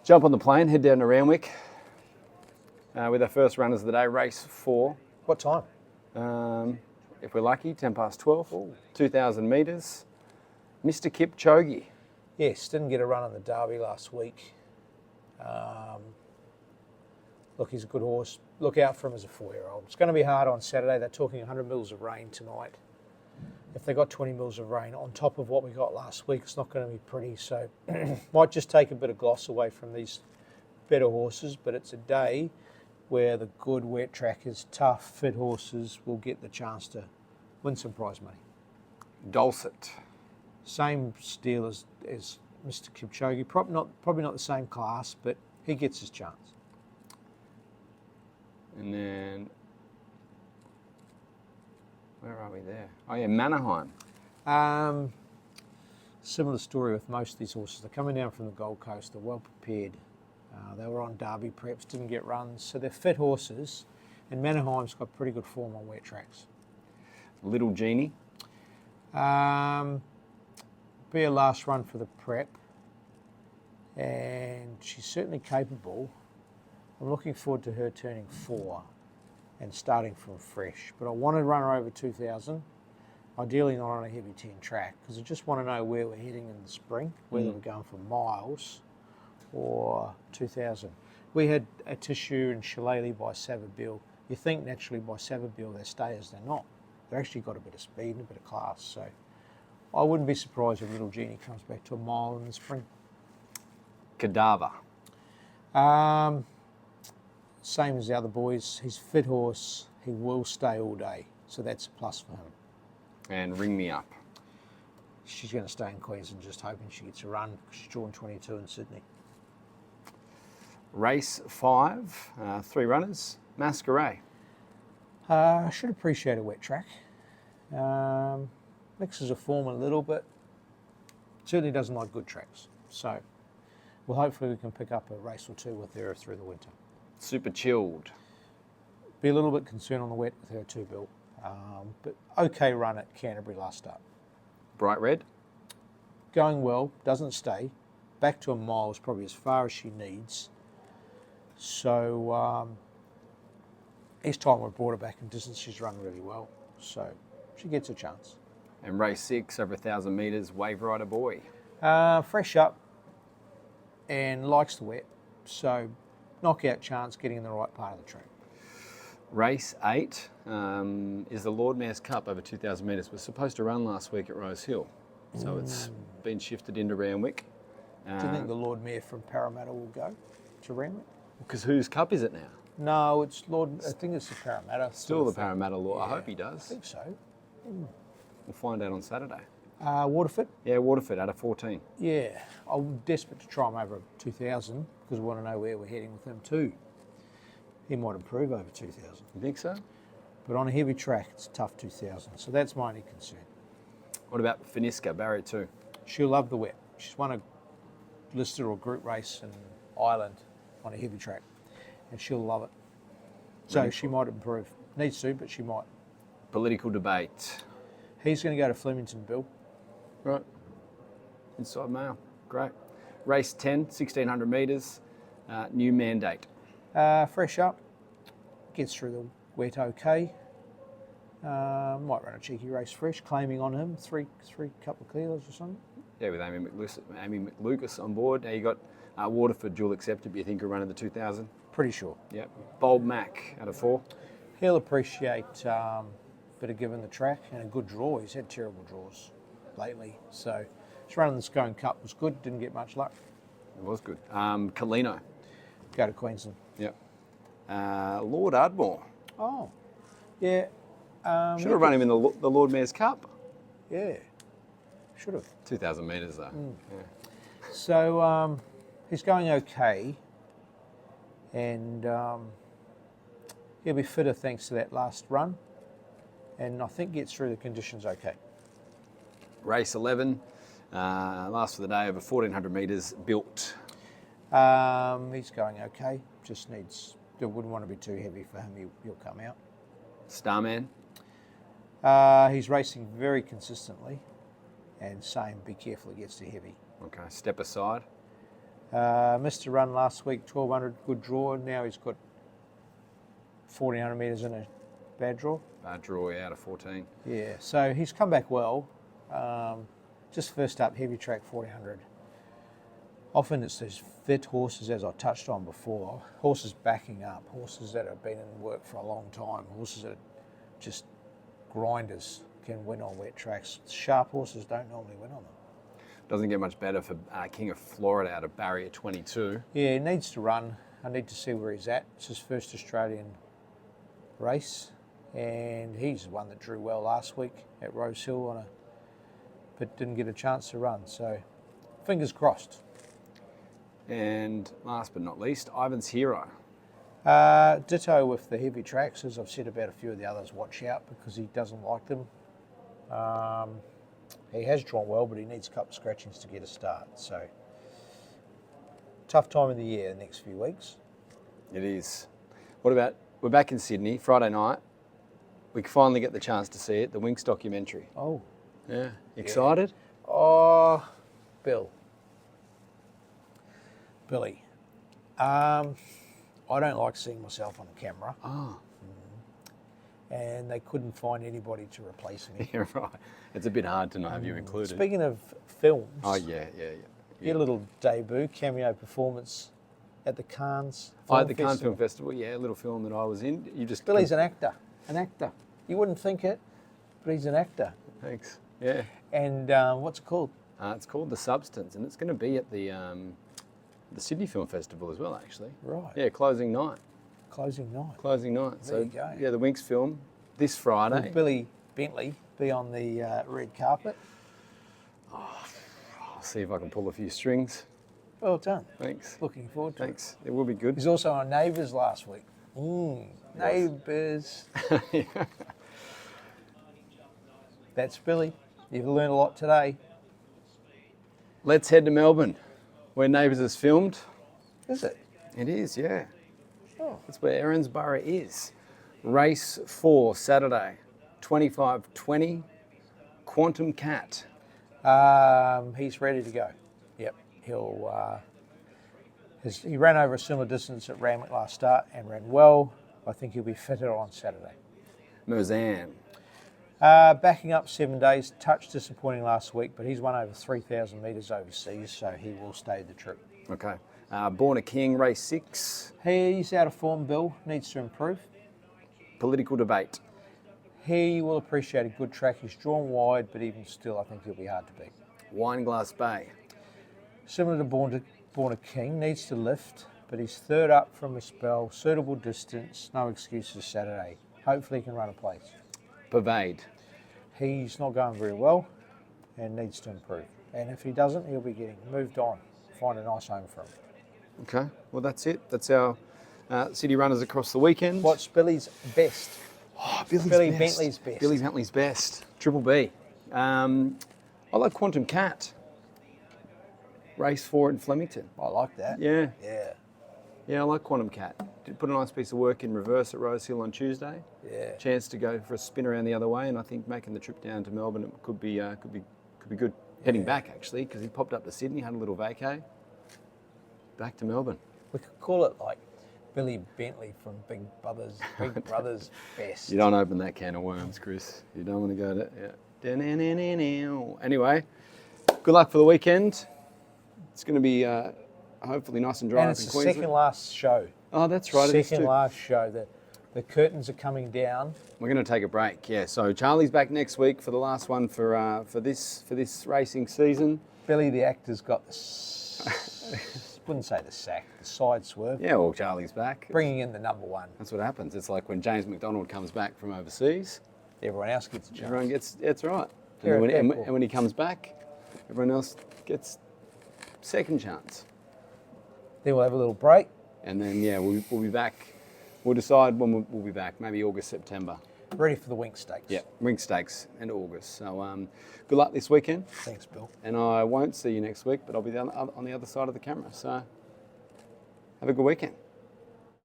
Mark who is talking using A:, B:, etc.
A: Jump on the plane, head down to Randwick with our first runners of the day, race 4.
B: What time?
A: If we're lucky, 10 past 12, 2,000 metres. Mr. Kipchoge.
B: Yes, didn't get a run on the Derby last week. Look, he's a good horse. Look out for him as a 4-year-old. It's going to be hard on Saturday. They're talking 100 mils of rain tonight. If they got 20 mils of rain on top of what we got last week, it's not going to be pretty. So might just take a bit of gloss away from these better horses, but it's a day where the good wet trackers, tough, fit horses will get the chance to win some prize money.
A: Dulcet.
B: Same deal as Mr. Kipchoge. Probably not the same class, but he gets his chance.
A: And then, where are we there? Oh yeah, Mannerheim.
B: Similar story with most of these horses. They're coming down from the Gold Coast. They're well prepared. They were on Derby preps, didn't get runs. So they're fit horses. And Mannerheim's got pretty good form on wet tracks.
A: Little Genie.
B: Be a last run for the prep. And she's certainly capable. I'm looking forward to her turning 4 and starting from fresh. But I want to run her over 2,000, ideally not on a heavy 10 track, because I just want to know where we're heading in the spring, whether we're going for miles or 2,000. We had a tissue and Shillelagh by Savabeel. You think naturally by Savabeel they're stayers, they're not. They've actually got a bit of speed and a bit of class. So I wouldn't be surprised if Little Genie comes back to a mile in the spring.
A: Cadaver.
B: Same as the other boys. He's a fit horse. He will stay all day. So that's a plus for him.
A: And Ring Me Up.
B: She's going to stay in Queensland, just hoping she gets a run. She's drawn 22 in Sydney.
A: Race 5, 3 runners. Masquerade.
B: I should appreciate a wet track. Mixes a form a little bit. Certainly doesn't like good tracks. So, well, hopefully we can pick up a race or 2 with her through the winter.
A: Super Chilled.
B: Be a little bit concerned on the wet with her too, Bill. But okay run at Canterbury last start.
A: Bright Red.
B: Going well, doesn't stay. Back to a mile is probably as far as she needs. So each time we brought her back in distance, she's run really well. So she gets a chance.
A: And race 6, over 1,000 metres, Wave Rider Boy.
B: Fresh up and likes the wet. So knockout chance getting in the right part of the track.
A: Race 8 is the Lord Mayor's Cup over 2,000 metres. Was supposed to run last week at Rose Hill. So it's been shifted into Randwick.
B: Do you think the Lord Mayor from Parramatta will go to Randwick?
A: Because whose cup is it now?
B: No, it's I think it's the Parramatta.
A: Still the Parramatta Lord.
B: Yeah,
A: I hope he does.
B: I think so.
A: We'll find out on Saturday.
B: Waterford?
A: Yeah, Waterford out of 14.
B: Yeah, I'm desperate to try him over 2,000 because we want to know where we're heading with him too. He might improve over 2,000.
A: You think so?
B: But on a heavy track, it's a tough 2,000. So that's my only concern.
A: What about Finisca, Barrier 2?
B: She'll love the wet. She's won a listed or group race in Ireland on a heavy track, and she'll love it. So she might improve. Needs to, but she might.
A: Political Debate.
B: He's going to go to Flemington, Bill.
A: Right. Inside Mail. Great. Race 10, 1,600 metres. New mandate.
B: Fresh up. Gets through the wet okay. Might run a cheeky race fresh, claiming on him three couple of kilos or something.
A: Yeah, with Amy McLucas on board. Now you got Waterford dual accepted, but you think he'll run in the 2,000?
B: Pretty sure.
A: Yep. Bold Mac out of 4.
B: He'll appreciate a bit of giving the track and a good draw. He's had terrible draws lately. So his run in the Scone Cup was good, didn't get much luck.
A: It was good. Colino.
B: Go to Queensland.
A: Yep. Lord Ardmore.
B: Oh, yeah.
A: Should have run him in the Lord Mayor's Cup.
B: Yeah, should have.
A: 2,000 metres though. Yeah.
B: So he's going okay, and he'll be fitter thanks to that last run, and I think gets through the conditions okay.
A: Race 11, last for the day, over 1,400 metres, Built.
B: He's going okay, just needs, wouldn't want to be too heavy for him, he'll come out.
A: Starman.
B: He's racing very consistently, and same, be careful it gets too heavy.
A: Okay, Step Aside.
B: Missed a run last week, 1200, good draw. Now he's got 1400 metres in a bad draw.
A: Bad draw out of 14.
B: Yeah, so he's come back well. Just first up, heavy track 1400. Often it's those fit horses, as I touched on before, horses backing up, horses that have been in work for a long time, horses that are just grinders can win on wet tracks. Sharp horses don't normally win on them.
A: Doesn't get much better for King of Florida out of barrier 22.
B: Yeah, he needs to run. I need to see where he's at. It's his first Australian race, and he's the one that drew well last week at Rose Hill but didn't get a chance to run. So, fingers crossed.
A: And last but not least, Ivan's Hero.
B: Ditto with the heavy tracks, as I've said about a few of the others. Watch out because he doesn't like them. He has drawn well, but he needs a couple of scratchings to get a start. So, tough time of the year the next few weeks.
A: It is. What about, we're back in Sydney, Friday night. We can finally get the chance to see it, the Winx documentary.
B: Oh.
A: Yeah. Excited?
B: Yeah. Oh, Billy. I don't like seeing myself on camera.
A: Oh.
B: And they couldn't find anybody to replace me.
A: Yeah, right. It's a bit hard to not have you included.
B: Speaking of films.
A: Oh, yeah.
B: Your little debut, cameo performance at the Cannes
A: At the Cannes Film Festival, yeah, a little film that I was in.
B: Billy's an actor. You wouldn't think it, but he's an actor.
A: Thanks. Yeah.
B: And what's it called?
A: It's called The Substance, and it's going to be at the Sydney Film Festival as well, actually.
B: Right.
A: Yeah, closing night.
B: Closing night.
A: There
B: you go.
A: Yeah, the Winx film this Friday.
B: Will Billy Bentley be on the red carpet?
A: I'll see if I can pull a few strings.
B: Well done.
A: Thanks.
B: Looking forward to it.
A: Thanks. It will be good.
B: He's also on Neighbours last week. Neighbours. That's Billy. You've learned a lot today.
A: Let's head to Melbourne, where Neighbours is filmed.
B: Is it?
A: It is, yeah.
B: Oh.
A: That's where Erinsborough is. Race 4, Saturday, 25:20, Quantum Cat.
B: He's ready to go. Yep. He ran over a similar distance at Randwick last start and ran well. I think he'll be fitter on Saturday.
A: Merzan.
B: Backing up 7 days, touch disappointing last week, but he's won over 3,000 metres overseas, so he will stay the trip.
A: Okay. Born a King, race 6.
B: He's out of form, Bill. Needs to improve.
A: Political debate.
B: He will appreciate a good track. He's drawn wide, but even still, I think he'll be hard to beat.
A: Wineglass Bay.
B: Similar to Born a King, needs to lift, but he's third up from a spell, suitable distance, no excuses Saturday. Hopefully he can run a place.
A: Pervade.
B: He's not going very well and needs to improve. And if he doesn't, he'll be getting moved on. Find a nice home for him.
A: Okay, well that's it. That's our city runners across the weekend.
B: What's Billy's best?
A: Oh,
B: Billy Bentley's best.
A: Billy Bentley's best. Triple B. I like Quantum Cat. Race 4 in Flemington.
B: I like that.
A: Yeah.
B: Yeah.
A: Yeah, I like Quantum Cat. Did put a nice piece of work in reverse at Rose Hill on Tuesday.
B: Yeah.
A: Chance to go for a spin around the other way, and I think making the trip down to Melbourne it could be good. Heading back actually, because he popped up to Sydney, had a little vacay. Back to Melbourne.
B: We could call it like Billy Bentley from Big Brother's Best.
A: You don't open that can of worms, Chris. You don't want to go to yeah. Anyway, good luck for the weekend. It's going to be hopefully nice and dry
B: And
A: up
B: it's
A: in
B: the
A: Queensland.
B: second last show.
A: Oh, that's right. it is
B: Second
A: too.
B: last show. The curtains are coming down.
A: We're going to take a break, yeah. So Charlie's back next week for the last one for this racing season.
B: Billy the actor's got wouldn't say the sack, the side swerve.
A: Yeah, well, Charlie's back.
B: Bringing in the number one.
A: That's what happens. It's like when James McDonald comes back from overseas.
B: Everyone else gets a chance.
A: Everyone gets, that's right.
B: Fair
A: And,
B: and
A: then when he comes back, everyone else gets second chance.
B: Then we'll have a little break.
A: And then, yeah, we'll be back. We'll decide when we'll be back, maybe August, September.
B: Ready for the Winx Stakes.
A: Yeah, Ring Stakes and August. So good luck this weekend.
B: Thanks, Bill.
A: And I won't see you next week, but I'll be on the other side of the camera. So have a good weekend.